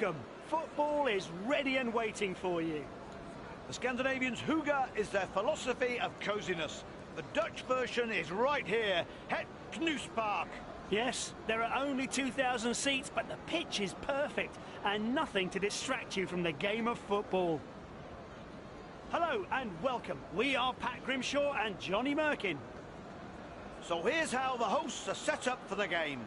welcome. Football is ready and waiting for you. The Scandinavians' hygge is their philosophy of coziness. The Dutch version is right here, Het Knuspark. Yes, there are only 2,000 seats, but the pitch is perfect and nothing to distract you from the game of football. Hello and welcome. We are Pat Grimshaw and Johnny Merkin. So here's how the hosts are set up for the game.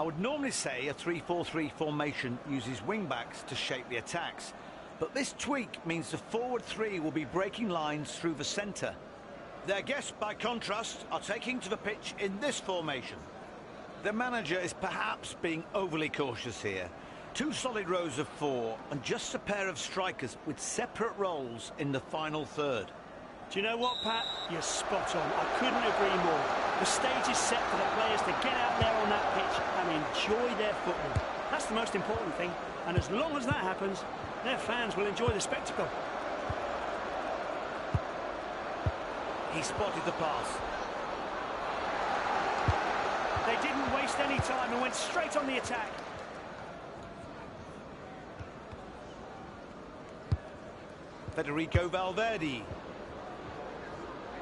I would normally say a 3-4-3 formation uses wing-backs to shape the attacks, but this tweak means the forward three will be breaking lines through the centre. Their guests, by contrast, are taking to the pitch in this formation. The manager is perhaps being overly cautious here. Two solid rows of four and just a pair of strikers with separate roles in the final third. Do you know what, Pat? You're spot on. I couldn't agree more. The stage is set for the players to get out there on that pitch and enjoy their football. That's the most important thing. And as long as that happens, their fans will enjoy the spectacle. He spotted the pass. They didn't waste any time and went straight on the attack. Federico Valverde.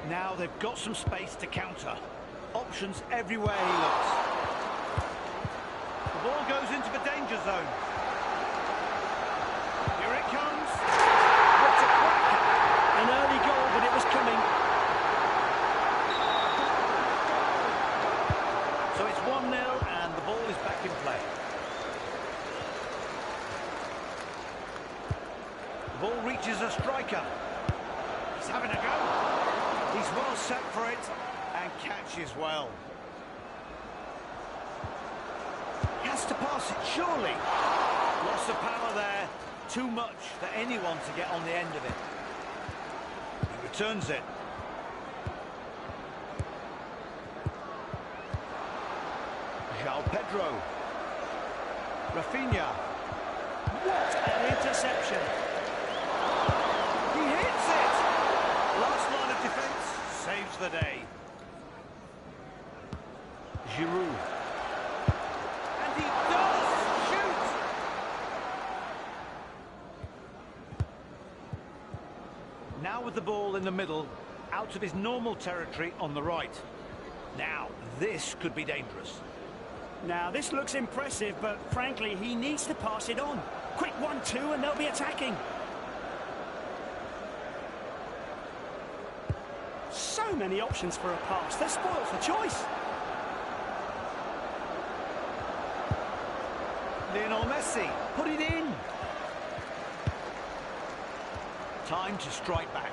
Now they've got some space to counter. Options everywhere he looks. The ball goes into the danger zone. Here it comes. What a crack! An early goal, but it was coming. So it's 1-0 and the ball is back in play. The ball reaches a striker. He's having a go. He's well set for it and catches well. He has to pass it, surely. Loss of power there. Too much for anyone to get on the end of it. He returns it. João Pedro. Rafinha. What an interception. He hits it. Last line of defence saves the day. Giroud. And he does shoot! Now with the ball in the middle, out of his normal territory on the right. Now, this could be dangerous. Now, this looks impressive, but frankly, he needs to pass it on. Quick 1-2 and they'll be attacking. So many options for a pass. They're spoiled for choice. Lionel Messi, put it in. Time to strike back.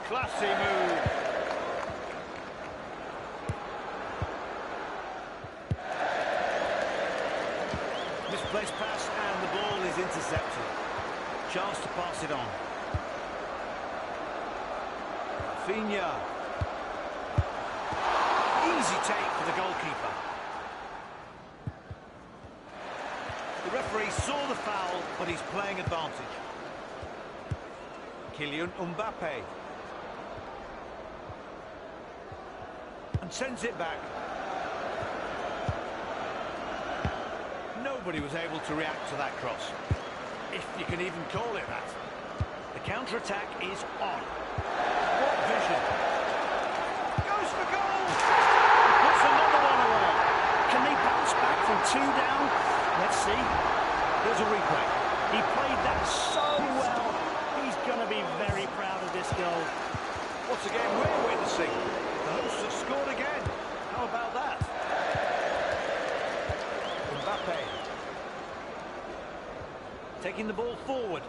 Classy move. Misplaced pass and the ball is intercepted. Chance to pass it on. Rafinha. Easy take for the goalkeeper. The referee saw the foul, but he's playing advantage. Kylian Mbappe. And sends it back. Nobody was able to react to that cross, if you can even call it that. The counter-attack is on. What vision! Goes for goal! He puts another one away. Can they bounce back from 2 down? Let's see. There's a replay. He played that so well. He's going to be very proud of this goal. What's a game we're witnessing? The hosts have scored again. How about that? Mbappe. Taking the ball forward.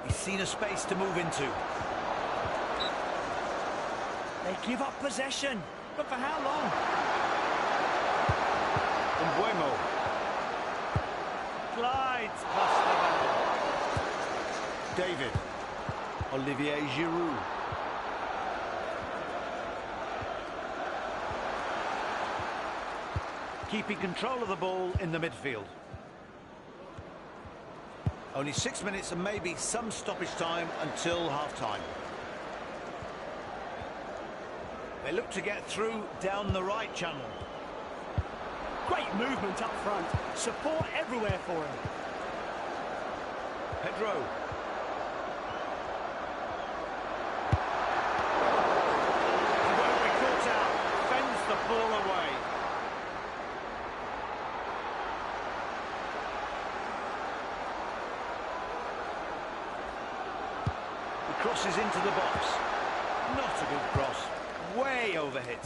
He's seen a space to move into. They give up possession. But for how long? Mbuemo. Glides past the man. David. Olivier Giroud. Keeping control of the ball in the midfield. Only 6 minutes and maybe some stoppage time until half-time. They look to get through down the right channel. Great movement up front. Support everywhere for him. Pedro. He won't be caught out. Fends the ball away. He crosses into the box. Not a good cross. Way overhit.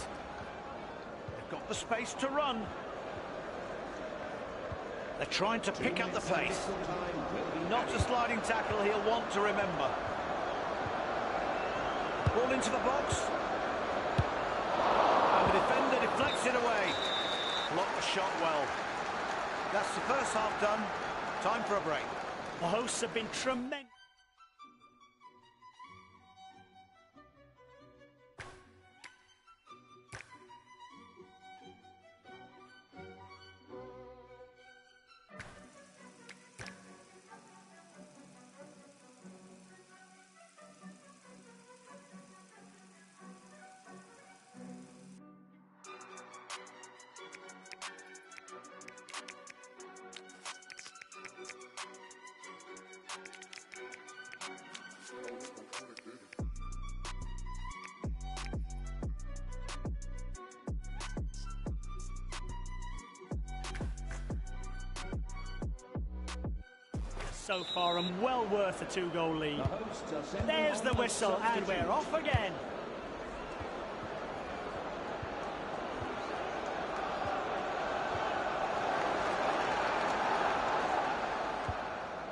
They've got the space to run. They're trying to pick up the pace. Not a sliding tackle he'll want to remember. Ball into the box. And the defender deflects it away. Blocked the shot well. That's the first half done. Time for a break. The hosts have been tremendous. So far, and well worth a 2-goal lead. There's the whistle, and we're off again.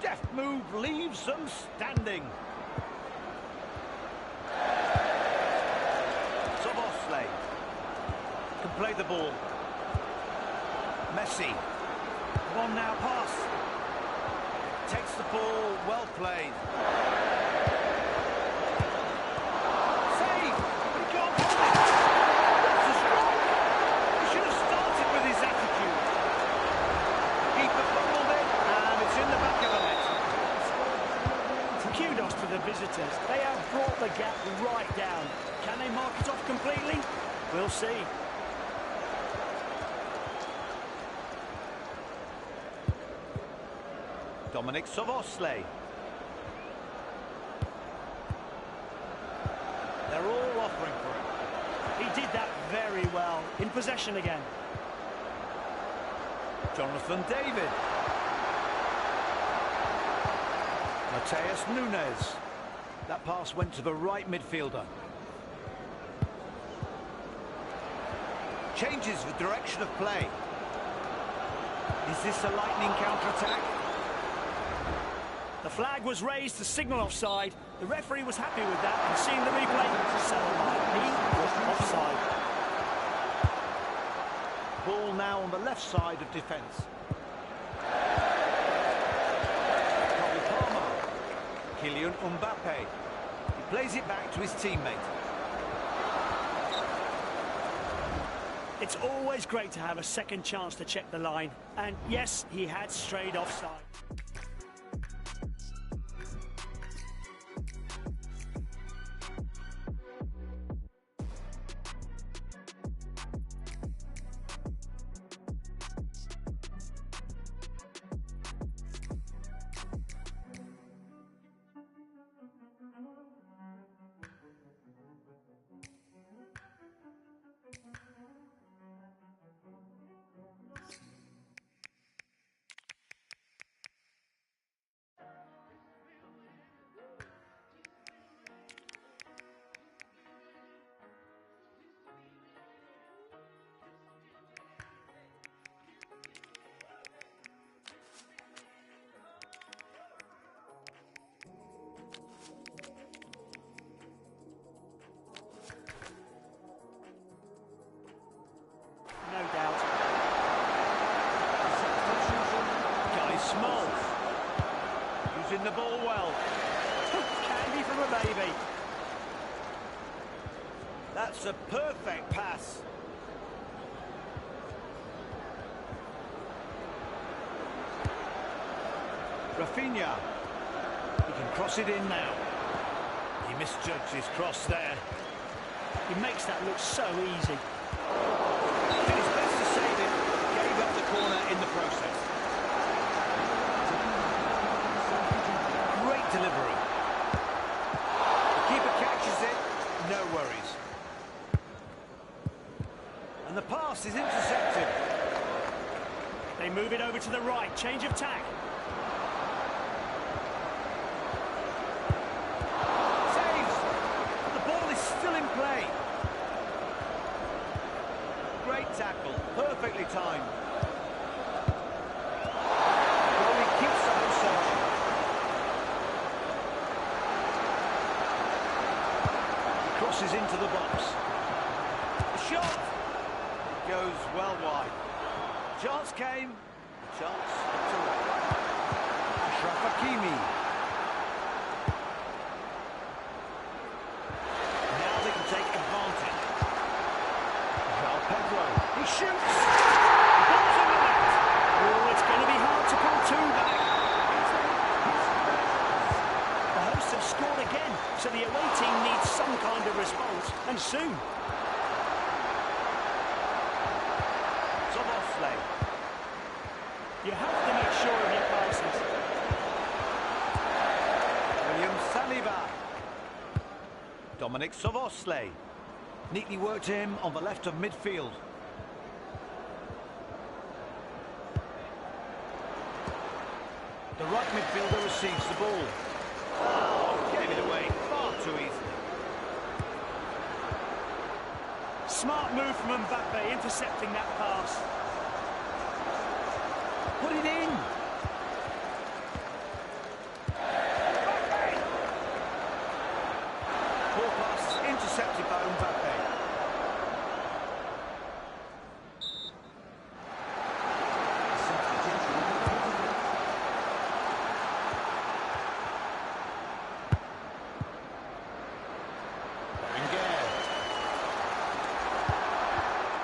Deft move leaves them standing. Soboslai can play the ball. Messi. One now pass. Takes the ball, well played. Save! But he can't hold it! That's a strike! He should have started with his attitude. Keeper fumbled it, and it's in the back of the net. Kudos to the visitors. They have brought the gap right down. Can they mark it off completely? We'll see. Dominic Soboslai. They're all offering for it. He did that very well. In possession again. Jonathan David. Mateus Nunes. That pass went to the right midfielder. Changes the direction of play. Is this a lightning counter-attack? The flag was raised to signal offside. The referee was happy with that, and seeing the replay, so he was offside. Ball now on the left side of defence. Kylian Mbappe. He plays it back to his teammate. It's always great to have a second chance to check the line. And yes, he had strayed offside. No doubt. Guy Smalls. Using the ball well. Candy from a baby. That's a perfect pass. Rafinha. He can cross it in now. He misjudged his cross there. He makes that look so easy. Did his best to save it, gave up the corner in the process. delivery. The keeper catches it, no worries. And the pass is intercepted. They move it over to the right, change of tack. Saves! The ball is still in play. Great tackle, perfectly timed. Goalie keeps the whole searching. Crosses into the box. The shot goes well wide. Chance came. The chance slipped away. Ashraf Hakimi. Now they can take advantage. João Pedro. He shoots. Ball's on the net. Oh, it's going to be hard to pull two back. The hosts have scored again, so the away team needs some kind of response, and soon. You have to make sure of your passes. William Saliba. Dominic Szoboszlai. Neatly worked him on the left of midfield. The right midfielder receives the ball. Oh, gave it away far too easily. Smart move from Mbappe, intercepting that pass. Put it in. Poor pass intercepted by Mbappe.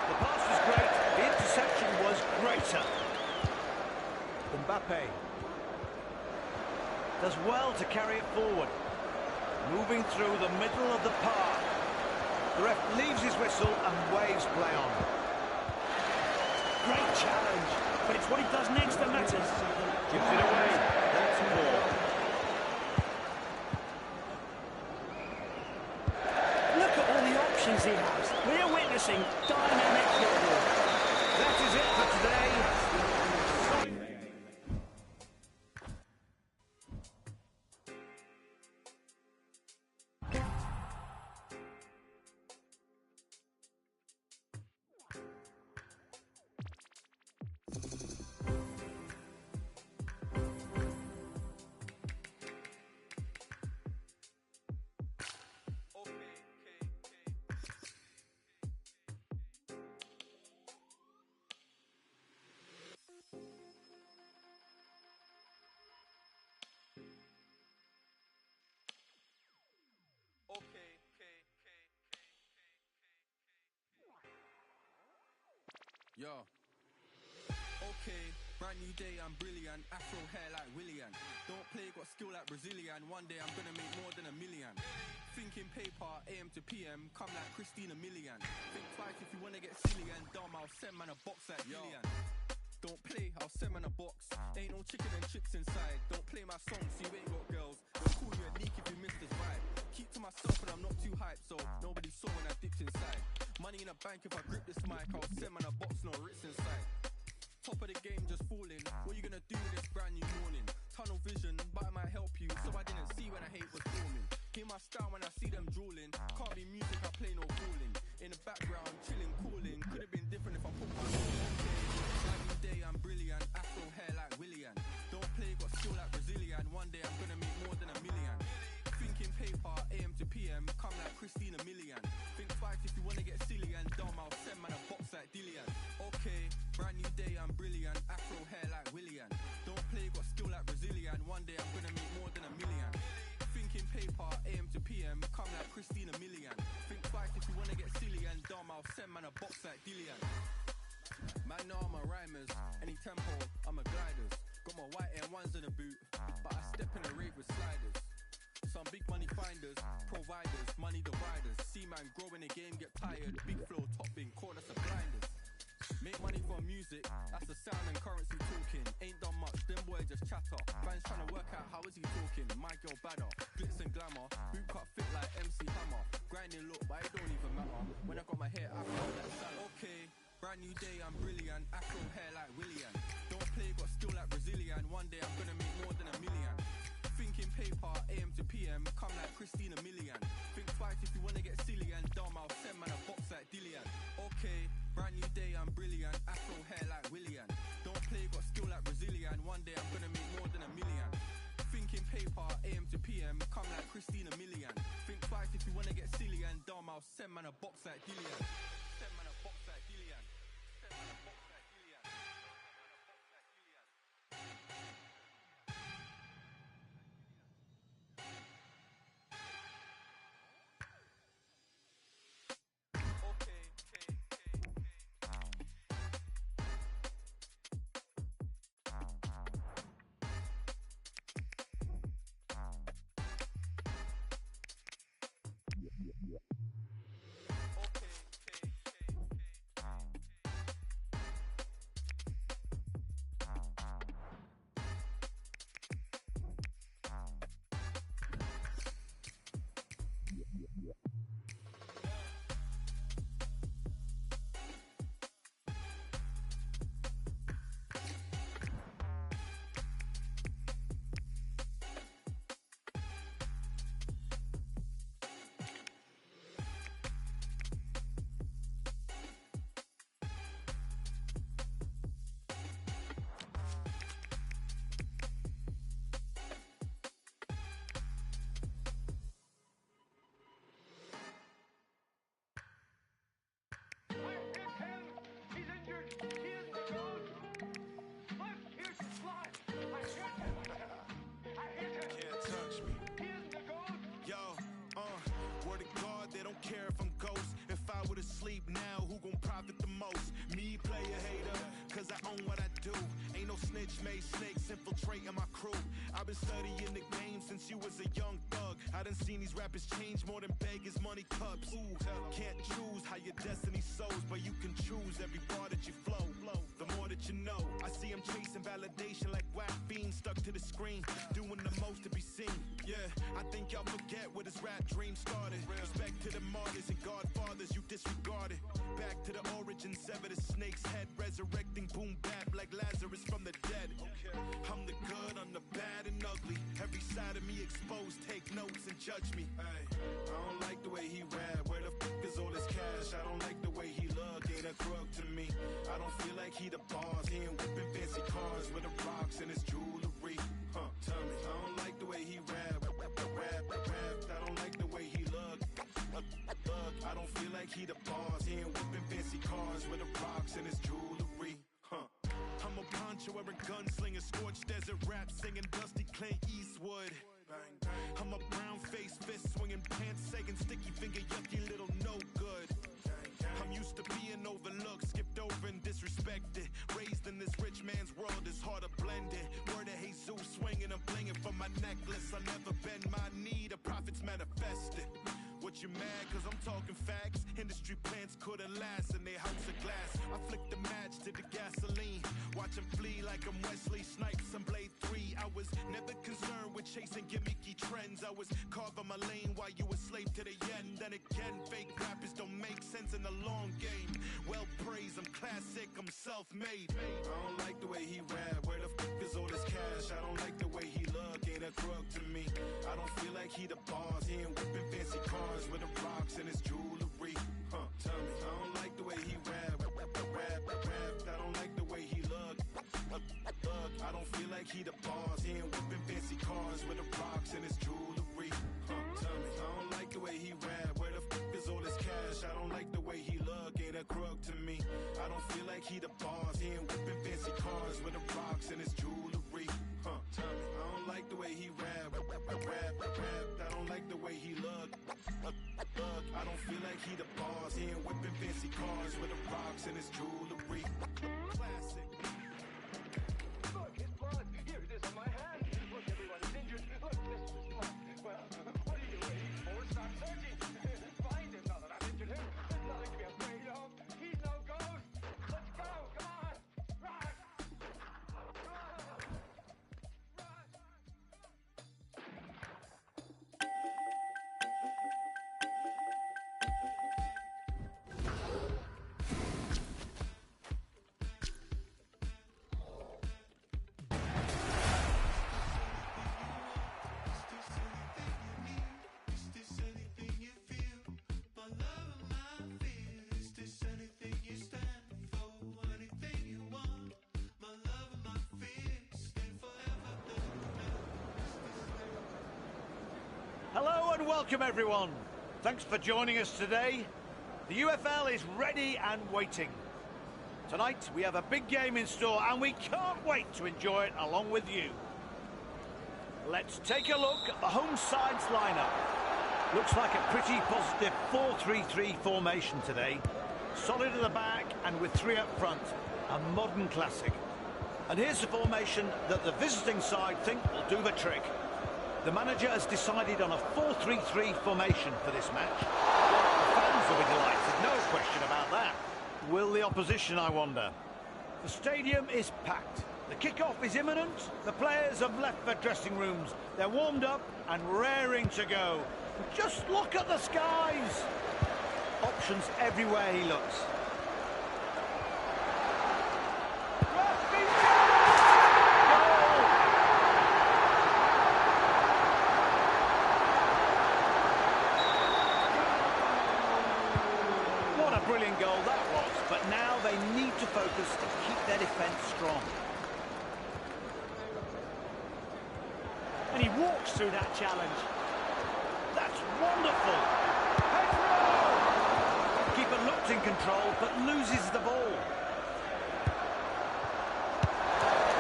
The pass was great. The interception was greater. Mbappe does well to carry it forward, moving through the middle of the park. The ref leaves his whistle and waves play on. Great challenge, but it's what he does next that matters. Gives it away. That's poor. Look at all the options he has. We're witnessing dynamic football. That is it for today. Yo. Okay, brand new day, I'm brilliant. Afro hair like Willian. Don't play, got skill like Brazilian. One day I'm gonna make more than $1 million. Thinking paper, AM to PM, come like Christina Milian. Think twice if you wanna get silly and dumb, I'll send man a box like Gillian. Don't play, I'll send man a box. Ain't no chicken and chicks inside. Don't play my song, so you ain't got girls. Don't call you a leak if you miss this vibe. Keep to myself and I'm not too hyped, so nobody saw when I dipped inside. Money in a bank, if I grip this mic, I'll send man a box, no writs inside. Top of the game, just falling. What you gonna do this brand new morning? Tunnel vision, but it might help you, so I didn't see when I hate was forming. Hear my style when I see them drooling. Can't be music, I play no calling. In the background, chilling, cooling. Could have been different if I put my brand new day, I'm brilliant. Afro hair like Willian. Don't play, got skill like Brazilian. One day I'm gonna make more than $1 million. Thinking paper, AM to PM, come like Christina Milian. Think twice if you wanna get silly and dumb, I'll send man a box like Dillian. Okay, brand new day, I'm brilliant. Afro hair like Willian. Don't play, got skill like Brazilian. One day I'm gonna make more than $1 million. Thinking paper, AM to PM, come like Christina Milian. Think twice if you wanna get silly and dumb, I'll send man a box like Dillian. Man, know I'm a rhymers. Any tempo, I'm a gliders. Got my white Air ones in the boot, but I step in a rave with sliders. Some big money finders, providers, money dividers. See man grow in the game, get tired. Big flow, top bin, corner some blinders. Make money from music, that's the sound and currency talking. Ain't done much, them boys just chatter. Fans trying to work out how is he talking. My girl badder, glitz and glamour. Boot cut fit like MC Hammer. Grinding look, but it don't even matter. When I got my hair afro like salad. Okay, brand new day, I'm brilliant. Afro hair like William. Don't play, got skill like Brazilian. One day I'm gonna make more than $1 million. Thinking paper, AM to PM, come like Christina Milian. Think twice if you wanna get silly and dumb, I'll send man a box like Dillian. Okay, brand new day, I'm brilliant. Afro hair like William. Don't play, got skill like Brazilian. One day I'm gonna make more than $1 million. Thinking paper, AM to PM, come like Christina Milian. Think twice if you wanna get silly and dumb, I'll send man a box like Dillian. Send man a box like Dillian. Send man a box like Dillian. Sleep now, who gon' profit the most? Me, player hater, cause I own what I do. Ain't no snitch made snakes infiltrating my crew. I've been studying the game since you was a young thug. I done seen these rappers change more than beggars, money cups. Ooh, can't choose how your destiny sows, but you can choose every bar that you flow. The more that you know, I see him chasing validation like whack fiends stuck to the screen, doing the most to be seen. Yeah, I think y'all forget where this rap dream started. Respect to the martyrs and godfathers you disregarded. Back to the origin, sever the snake's head, resurrecting boom bap like Lazarus from the dead. I'm the good, I'm the bad and ugly. Every side of me exposed, take notes and judge me. Ay, I don't like the way he rap. Where the fuck is all this cash? I don't like the way he look, ain't a crook to me. I don't feel like he the boss. He ain't whipping fancy cars with the rocks and his jewelry. Tell me, I don't like the way he rap. I don't like the way he look. I don't feel like he the boss. He ain't whipping fancy cars with the rocks and his jewelry. I'm a poncho wearing gunslinger, scorched desert rap singing Dusty Clint Eastwood. I'm a brown face, fist swinging, pants sagging, sticky finger, yucky little no good. I'm used to being overlooked, skipped over and disrespected. Raised in this rich man's world, it's hard to blend it. Word of Jesus swinging and blinging from my necklace. I never bend my knee, the prophets manifested. What you mad? Cause I'm talking facts. Industry plants couldn't last in their house of glass. I flicked the match to the gasoline. Watch them flee like I'm Wesley Snipes and Blade 3. I was never concerned with chasing gimmicky trends. I was carving my lane while you were slave to the yen. Then again, fake rappers don't make sense in the long game. Well praised, I'm classic, I'm self-made. I don't like the way he rap. Where the fuck is all this cash? I don't like the way he look, ain't a crook to me. I don't feel like he the boss. He ain't whipping fancy cars with the rocks and his jewelry. Tell me, I don't like the way he rap. I don't like the way he look. I don't feel like he the boss. He ain't whipping fancy cars with the rocks and his jewelry. Tell me, I don't like the way he rap. Where the fuck is all this cash? I don't like the way he look, ain't a crook to me. I don't feel like he the boss. He ain't whipping fancy cars with the rocks and his jewelry. Tell me, I don't like the way he rap. I don't like the way he look. I don't feel like he the boss. He ain't whipping fancy cars with the rocks and his jewelry. Classic. Look, it's blood. Here it is on my hand. Look, everyone is injured. Look, this is blood. Well, what are you waiting for? Start searching. Find him now that I've injured him. There's nothing to be afraid of. He's no ghost. Let's go. Come on. Run. And welcome everyone. Thanks for joining us today. The UFL is ready and waiting. Tonight we have a big game in store and we can't wait to enjoy it along with you. Let's take a look at the home side's lineup. Looks like a pretty positive 4-3-3 formation today. Solid at the back and with three up front. A modern classic. And here's the formation that the visiting side think will do the trick. The manager has decided on a 4-3-3 formation for this match. The fans will be delighted, no question about that. Will the opposition, I wonder? The stadium is packed. The kick-off is imminent. The players have left their dressing rooms. They're warmed up and raring to go. Just look at the skies. Options everywhere he looks. What a brilliant goal that was. But now they need to focus and keep their defence strong. And he walks through that challenge. That's wonderful. Keeper looks in control but loses the ball.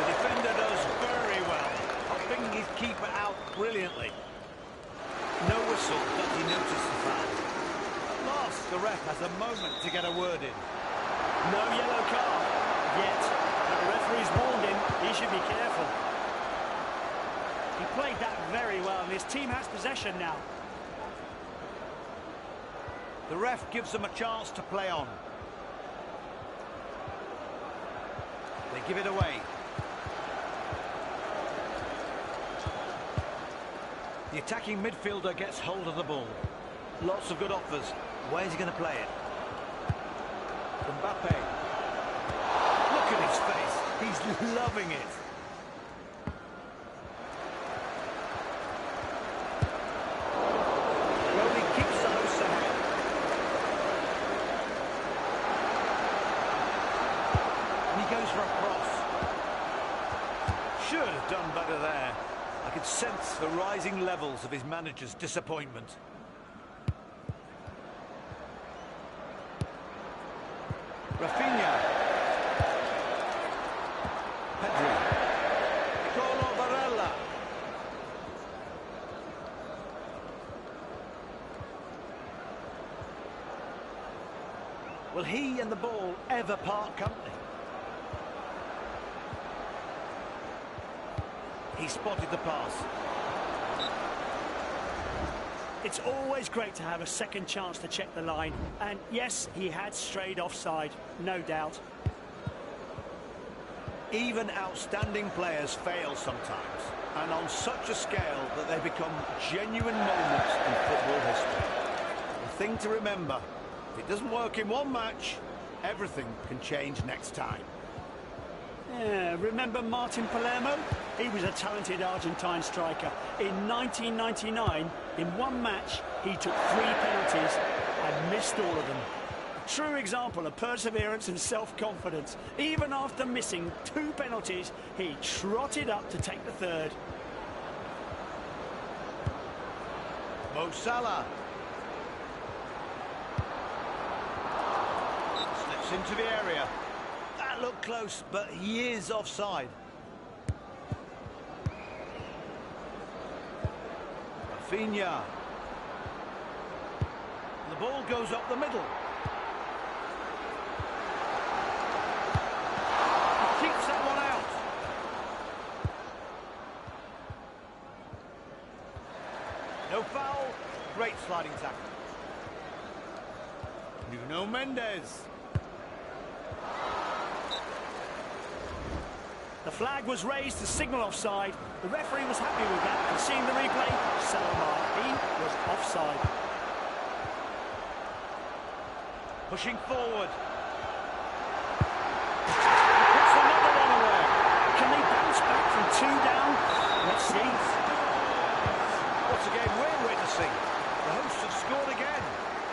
The defender does very well, helping his keeper out brilliantly. No whistle, does he notice the foul? At last, the ref has a moment to get a word in. No yellow card yet, but the referee's warned him. He should be careful. He played that very well, and his team has possession now. The ref gives them a chance to play on. They give it away. The attacking midfielder gets hold of the ball. Lots of good offers. Where's he going to play it? Mbappe. Look at his face. He's loving it. Should have done better there. I could sense the rising levels of his manager's disappointment. Rafinha. Pedri. Nicolo Barella. Will he and the ball ever part company? He spotted the pass. It's always great to have a second chance to check the line. And yes, he had strayed offside, no doubt. Even outstanding players fail sometimes, and on such a scale that they become genuine moments in football history. The thing to remember, if it doesn't work in one match, everything can change next time. Yeah, remember Martin Palermo? He was a talented Argentine striker. In 1999, in one match, he took 3 penalties and missed all of them. A true example of perseverance and self-confidence. Even after missing 2 penalties, he trotted up to take the 3rd. Mo Salah. Slips into the area. That looked close, but he is offside. Rafinha. The ball goes up the middle. He keeps that one out. No foul. Great sliding tackle. Nuno Mendes. The flag was raised to signal offside. The referee was happy with that, and seeing the replay, so am I. He was offside. Pushing forward. He puts another one away. Can they bounce back from 2 down? Let's see. What a game we're witnessing. The hosts have scored again.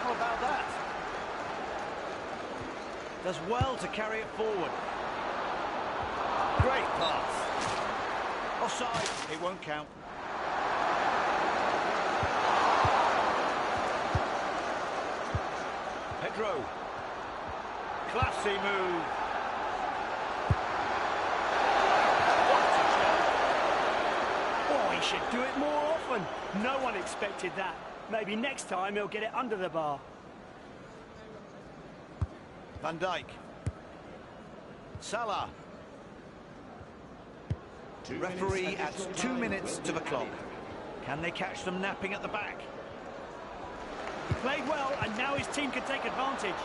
How about that? Does well to carry it forward. Great pass. Offside, it won't count. Pedro. Classy move. Oh, he should do it more often. No one expected that. Maybe next time he'll get it under the bar. Van Dijk. Salah. Referee adds 2 minutes to the clock. Can they catch them napping at the back? He played well, and now his team can take advantage.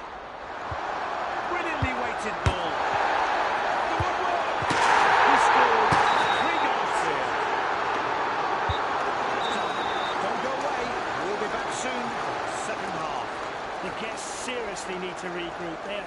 Brilliantly weighted ball. He scored 3 goals here. Don't go away. We'll be back soon for the second half. The guests seriously need to regroup there.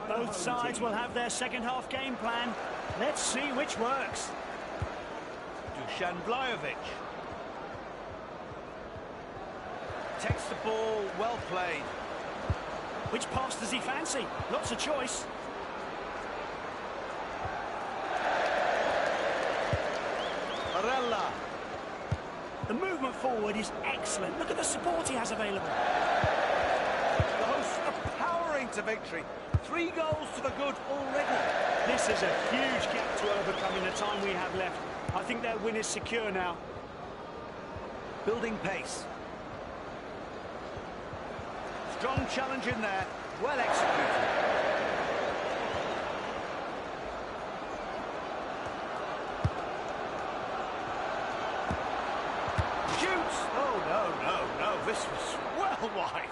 Both sides will have their second half game plan. Let's see which works. Dusan Vlahovic. Takes the ball, well played. Which pass does he fancy? Lots of choice. Barella. The movement forward is excellent. Look at the support he has available. The hosts are powering to victory. 3 goals to the good already. This is a huge gap to overcome in the time we have left. I think their win is secure now. Building pace. Strong challenge in there. Well executed. Shoots! Oh, no. This was well wide.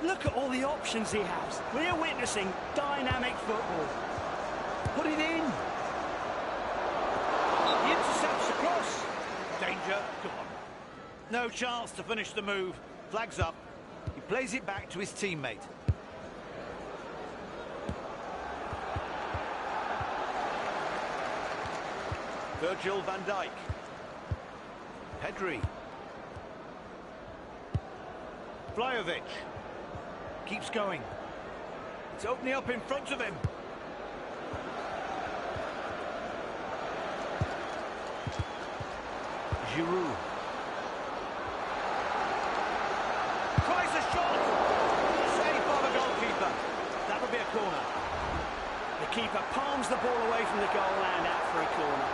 Look at all the options he has. We're witnessing dynamic football. Put it in. He intercepts across. Danger. Come on. No chance to finish the move. Flags up. He plays it back to his teammate. Virgil van Dijk. Pedri. Vlahovic. Keeps going. It's opening up in front of him. Giroud. Tries a shot. Saved by the goalkeeper. That'll be a corner. The keeper palms the ball away from the goal and out for a corner.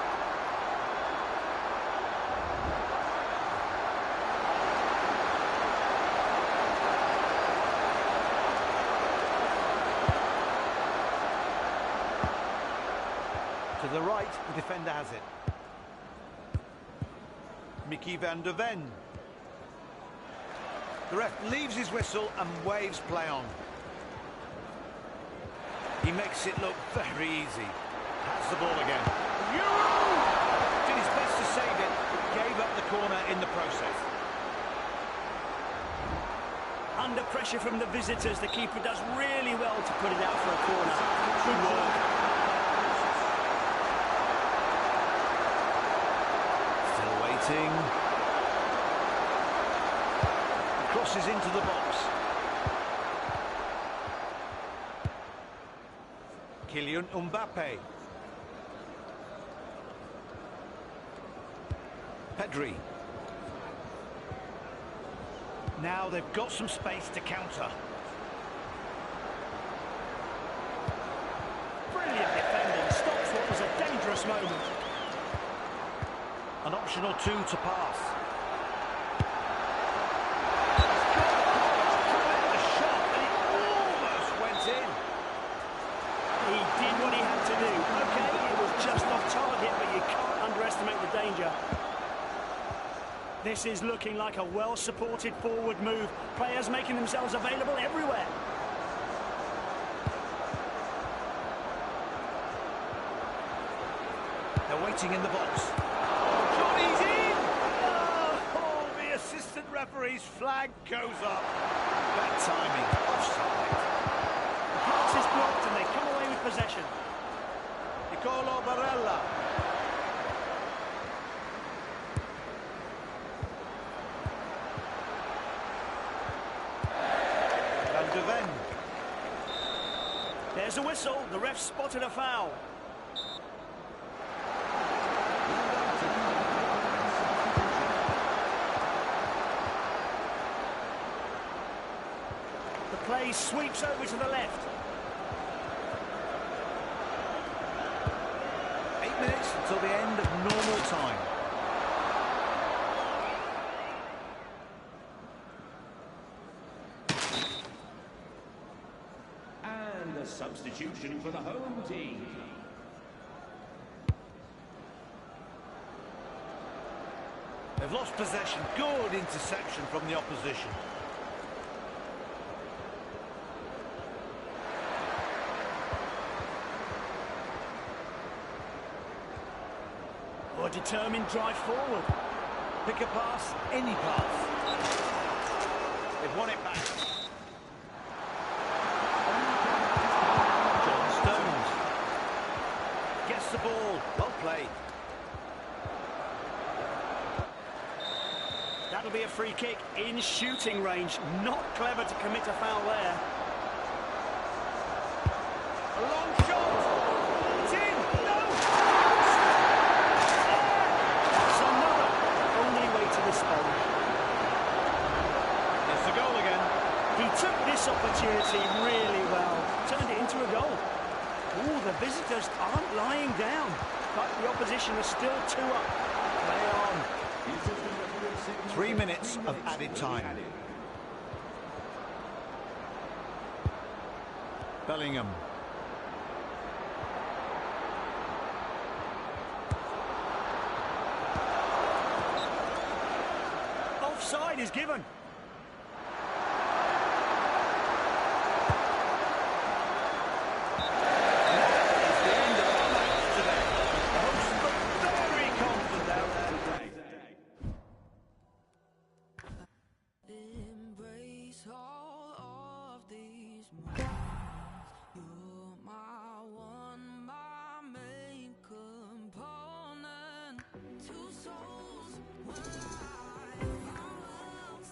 To the right, the defender has it. Mickey van der Ven. The ref leaves his whistle and waves play on. He makes it look very easy. Has the ball again. Did his best to save it, but gave up the corner in the process. Under pressure from the visitors, the keeper does really well to put it out for a corner. Good work. Still waiting. Crosses into the box. Kylian Mbappe. Pedri. Now they've got some space to counter. this moment. An option or two to pass. The shot, and it almost went in. He did what he had to do. Okay, it was just off target, but you can't underestimate the danger. This is looking like a well-supported forward move. Players making themselves available everywhere. They're waiting in the box. Johnny's in! Oh, the assistant referee's flag goes up. Bad timing, offside. The pass is blocked and they come away with possession. Nicolo Barella. Van de Ven. There's a whistle. The ref spotted a foul. The play sweeps over to the left. 8 minutes until the end of normal time. And a substitution for the home team. They've lost possession. Good interception from the opposition. Or a determined drive forward. Pick a pass, any pass. They've won it back. John Stones gets the ball. Well played. That'll be a free kick in shooting range. Not clever to commit a foul there. A long shot. It's in. No. That's another. Only way to respond. There's the goal again. He took this opportunity really well. Turned it into a goal. Ooh, the visitors aren't lying down. But the opposition are still 2 up. Play on. 3 minutes of added time. Bellingham. Offside is given. Embrace all of these moments. You're my one, my main component. Two souls, one life, our worlds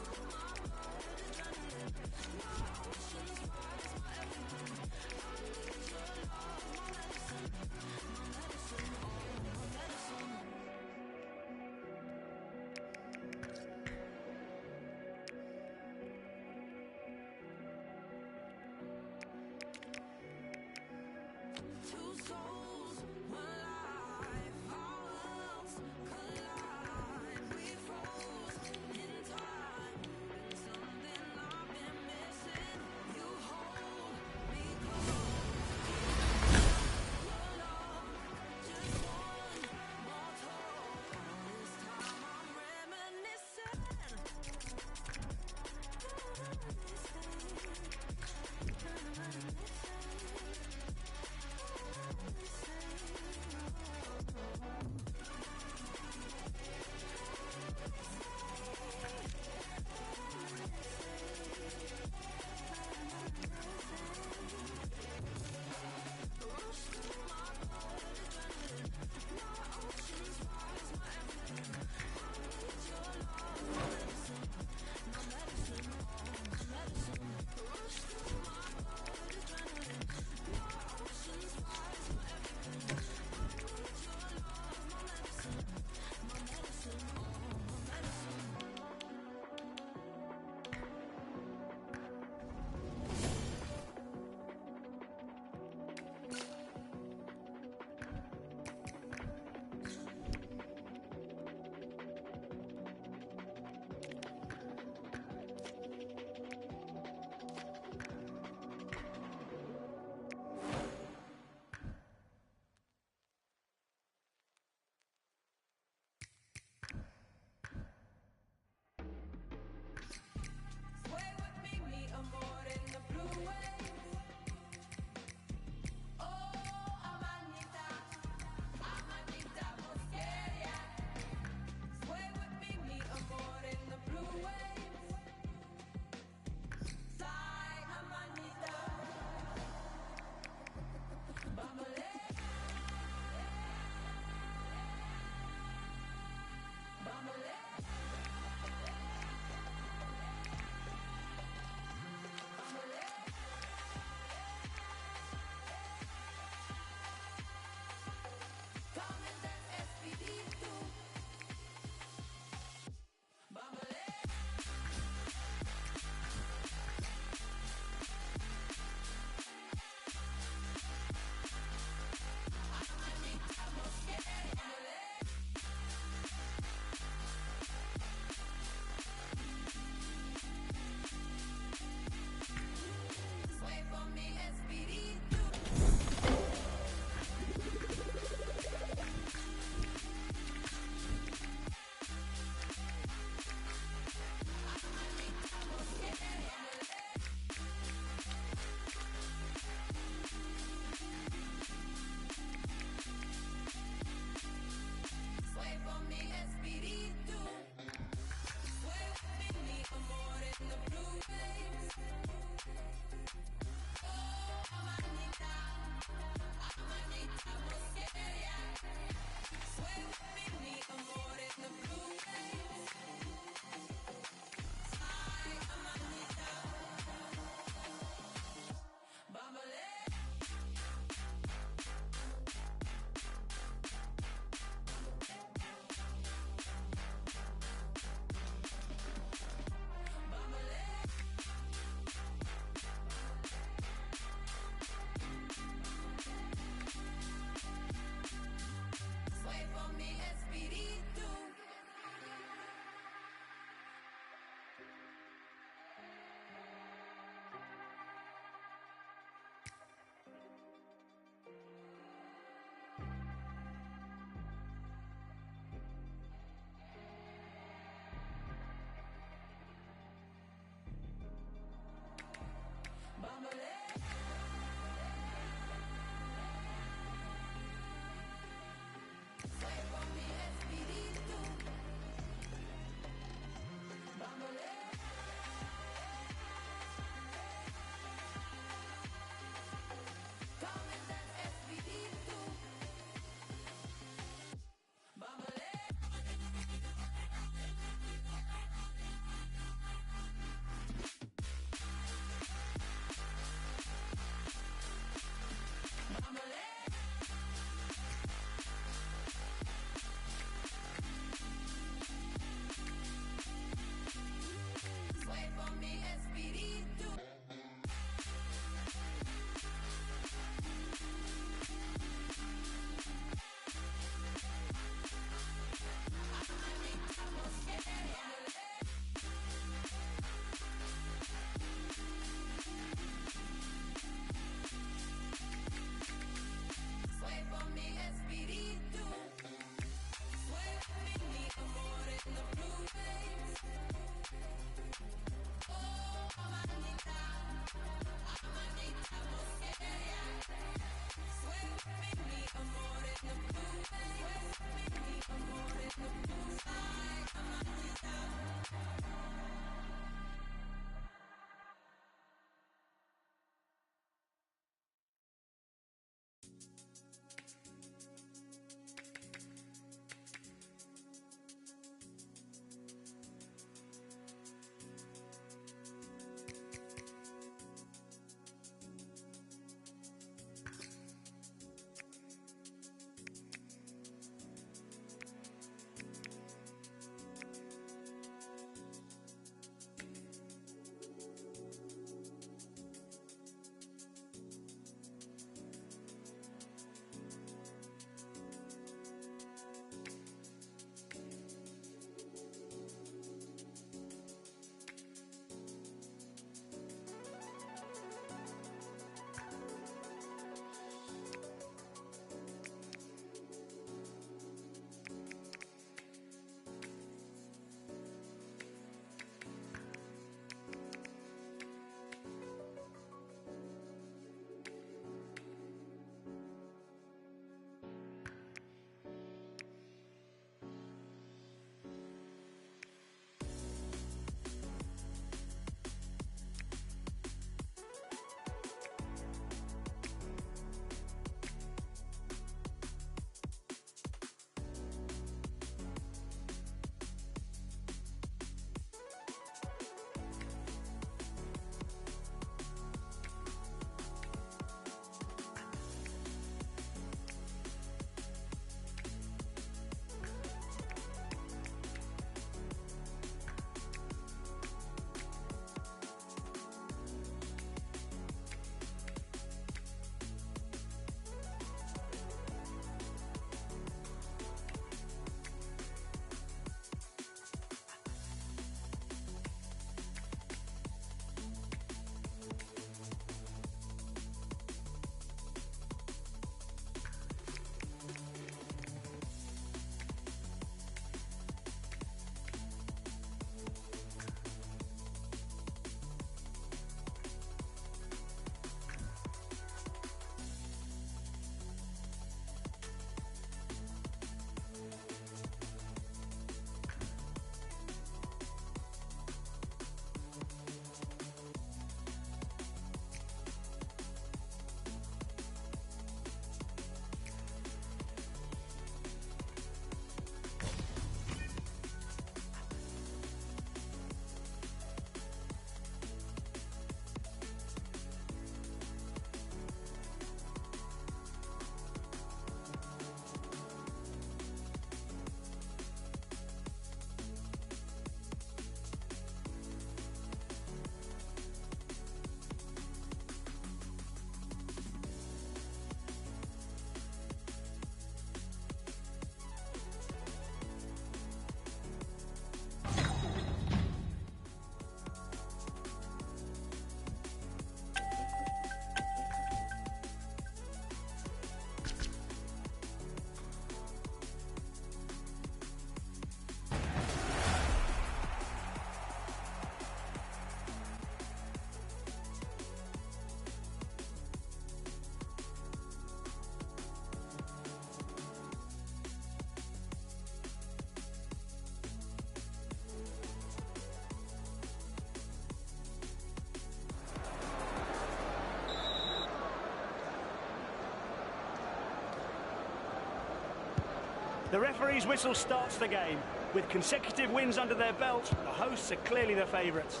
The referee's whistle starts the game. With consecutive wins under their belt, the hosts are clearly the favourites.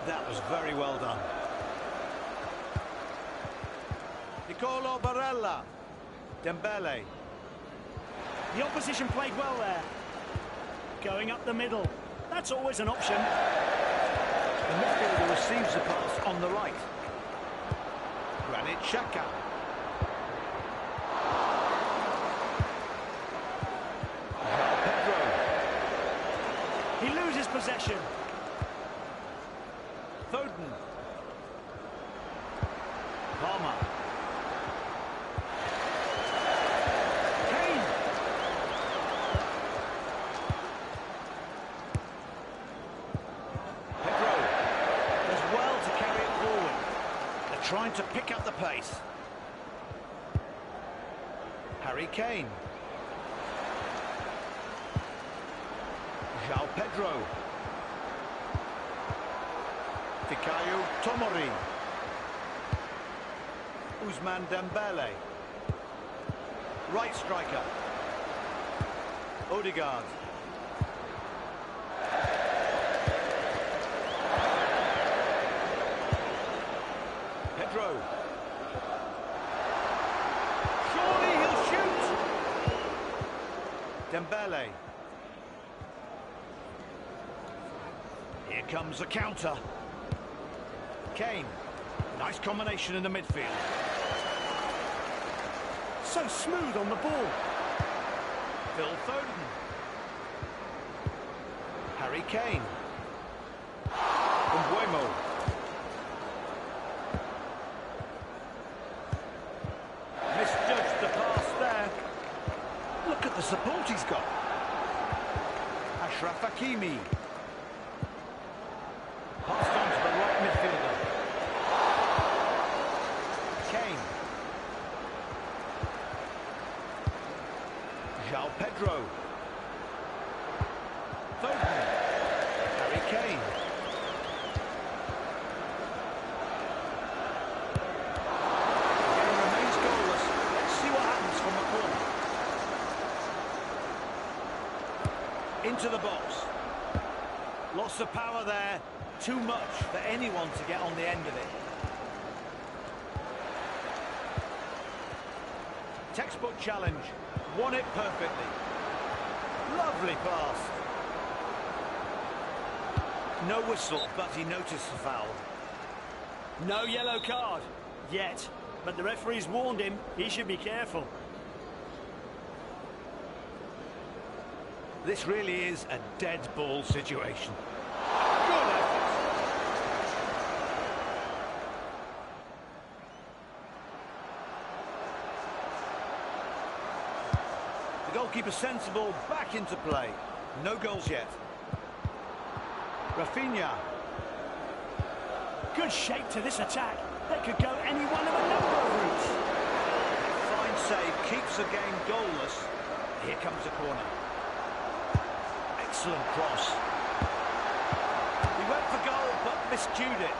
That was very well done. Nicolo Barella. Dembele. The opposition played well there. Going up the middle. That's always an option. The midfielder receives the pass on the right. Granit Xhaka. Pedro. He loses possession. Foden. Palmer. Kane. Pedro does well to carry it forward. They're trying to pick up the pace. Harry Kane. João Pedro. Fikayo Tomori. Ousmane Dembele. Right striker. Odegaard. Pedro. Surely he'll shoot. Dembele. Here comes the counter. Kane. Nice combination in the midfield. So smooth on the ball. Phil Foden. Harry Kane. Mbuemo. Misjudged the pass there. Look at the support he's got. Achraf Hakimi. Passed on to the right midfielder. Kane. João Pedro. Foden. Harry Kane. The game remains goalless. Let's see what happens from the corner. Into the box. Lots of power there. Too much for anyone to get on the end of it. Textbook challenge. Won it perfectly. Lovely pass. No whistle, but he noticed the foul. No yellow card. Yet. But the referee's warned him. He should be careful. This really is a dead ball situation. Good effort. The goalkeeper sends the ball back into play. No goals yet. Rafinha. Good shape to this attack. They could go any one of a number of routes. Fine save, keeps the game goalless. Here comes the corner. Excellent cross. He went for goal, but miscued it.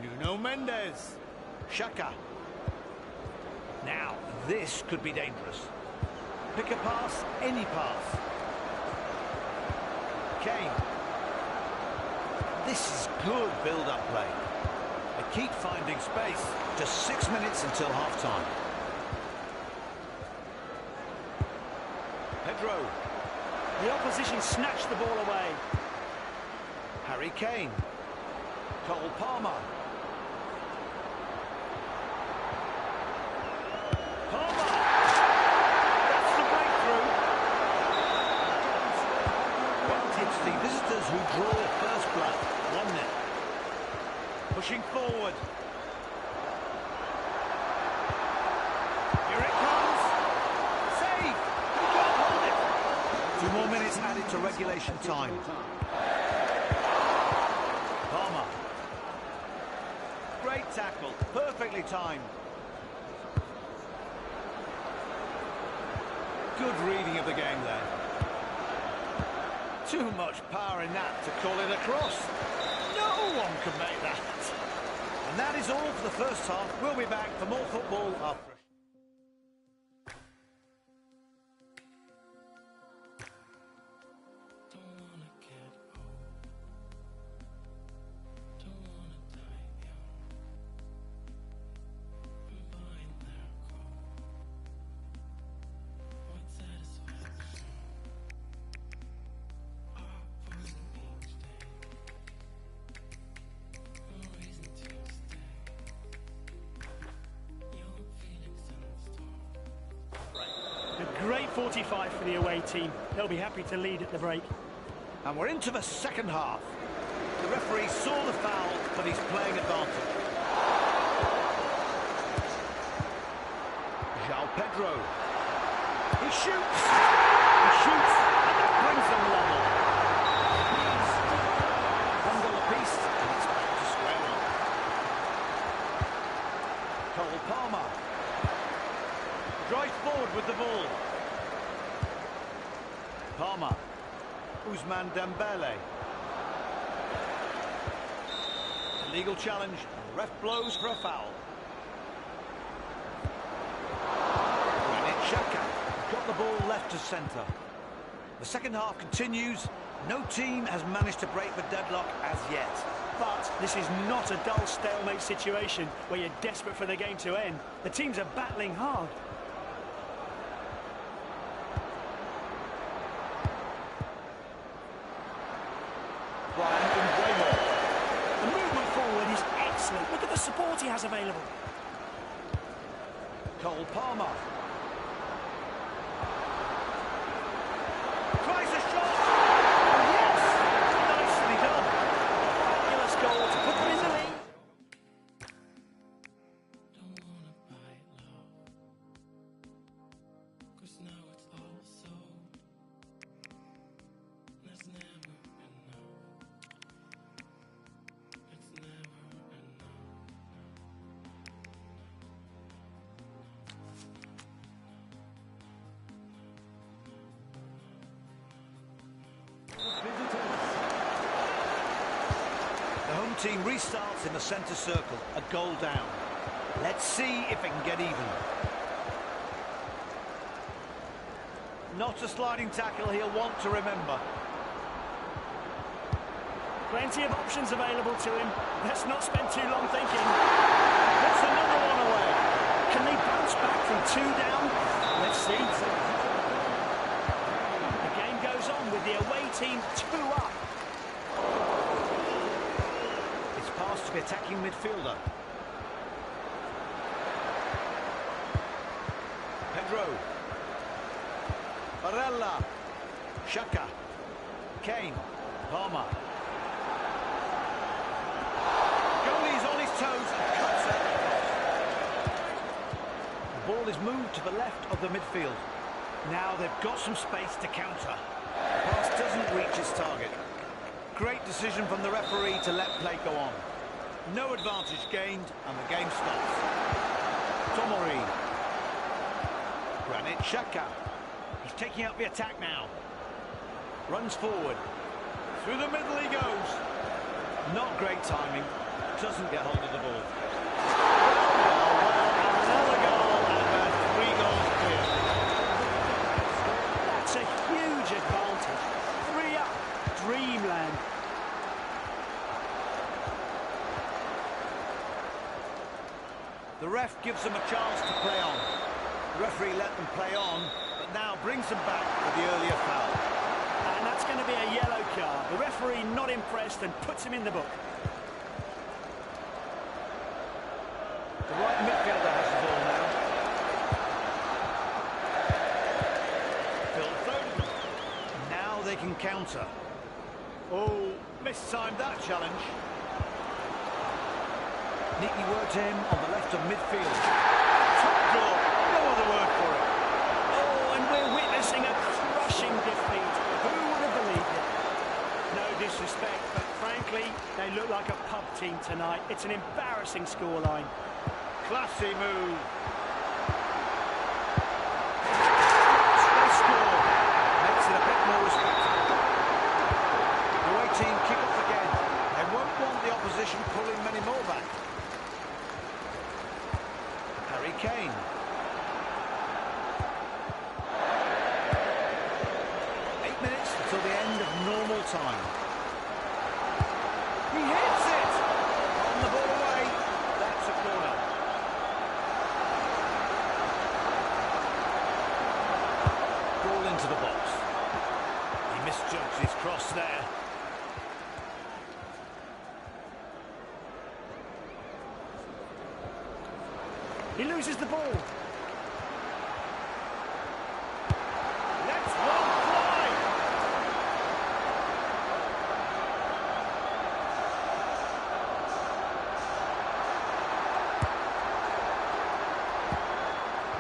Nuno Mendes. Xhaka. Now, this could be dangerous. Pick a pass, any pass. Kane. This is good build-up play. They keep finding space. Just 6 minutes until half-time. Pedro. The opposition snatched the ball away. Harry Kane. Cole Palmer. Palmer! That's the breakthrough. Well, it's the visitors who draw first blood. 1-0. Pushing forward. Here it comes. Save! He can't hold it. 2 more minutes added to regulation time. Palmer. Great tackle. Perfectly timed. Good reading of the game there. Too much power in that to call it a cross. No one can make that. And that is all for the first half. We'll be back for more football after. A great 45 for the away team. They'll be happy to lead at the break. And we're into the second half. The referee saw the foul, but he's playing advantage. João Pedro. He shoots! He shoots, and that brings them level. One goal apiece, and it's back to square one. Cole Palmer. Drives forward with the ball. Palmer. Ousmane Dembele. Illegal challenge. The ref blows for a foul. Granit Xhaka got the ball left to centre. The second half continues. No team has managed to break the deadlock as yet. But this is not a dull stalemate situation where you're desperate for the game to end. The teams are battling hard. The movement forward is excellent. Look at the support he has available. Cole Palmer. Tries a shot. Yes! Nicely done. Fabulous goal to put them in the lead. Team restarts in the centre circle, a goal down. Let's see if it can get even. Not a sliding tackle he'll want to remember. Plenty of options available to him. Let's not spend too long thinking. Puts another one away. Can they bounce back from 2 down? Let's see. The game goes on with the away team 2 up. To the attacking midfielder. Pedro. Barella. Xhaka. Kane. Palmer. Goalie's on his toes and cuts it. The ball is moved to the left of the midfield. Now they've got some space to counter. The pass doesn't reach its target. Great decision from the referee to let play go on. No advantage gained, and the game stops. Tomori. Granit Xhaka. He's taking up the attack now. Runs forward. Through the middle he goes. Not great timing. Doesn't get hold of the ball. Another goal, and 3 goals clear. That's a huge advantage. 3 up. Dreamland. The ref gives them a chance to play on. The referee let them play on, but now brings them back with the earlier foul. And that's going to be a yellow card. The referee not impressed and puts him in the book. The right midfielder has the ball now. Phil Foden. Now they can counter. Oh, mistimed that challenge. Neatly worked him on the left of midfield. Top goal, no other word for it. Oh, and we're witnessing a crushing defeat. Who would have believed it? No disrespect, but frankly, they look like a pub team tonight. It's an embarrassing scoreline. Classy move. They score. Makes it a bit more respectable. Kane. Until the end of normal time. He hits it! On the ball away. That's a corner. Ball into the box. He misjudged his cross there. He loses the ball.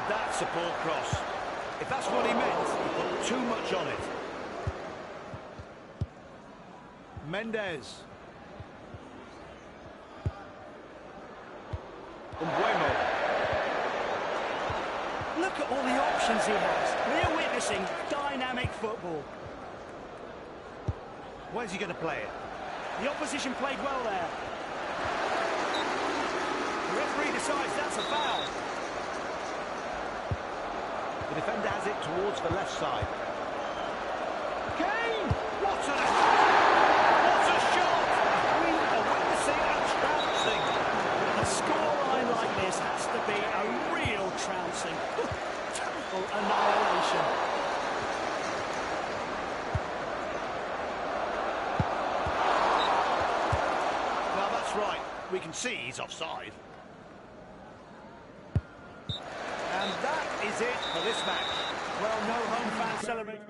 That's a poor cross. If that's what he meant, he put too much on it. Mendes. Umbuemo. Look at all the options he has. We're witnessing dynamic football. Where's he going to play it? The opposition played well there. The referee decides that's a foul. The defender has it towards the left side. Kane! What a shot! We are witnessing a trouncing. A scoreline like this has to be a real trouncing. Total annihilation. Well, that's right. We can see he's offside. And that is it for this match. Well, no home fans celebrate.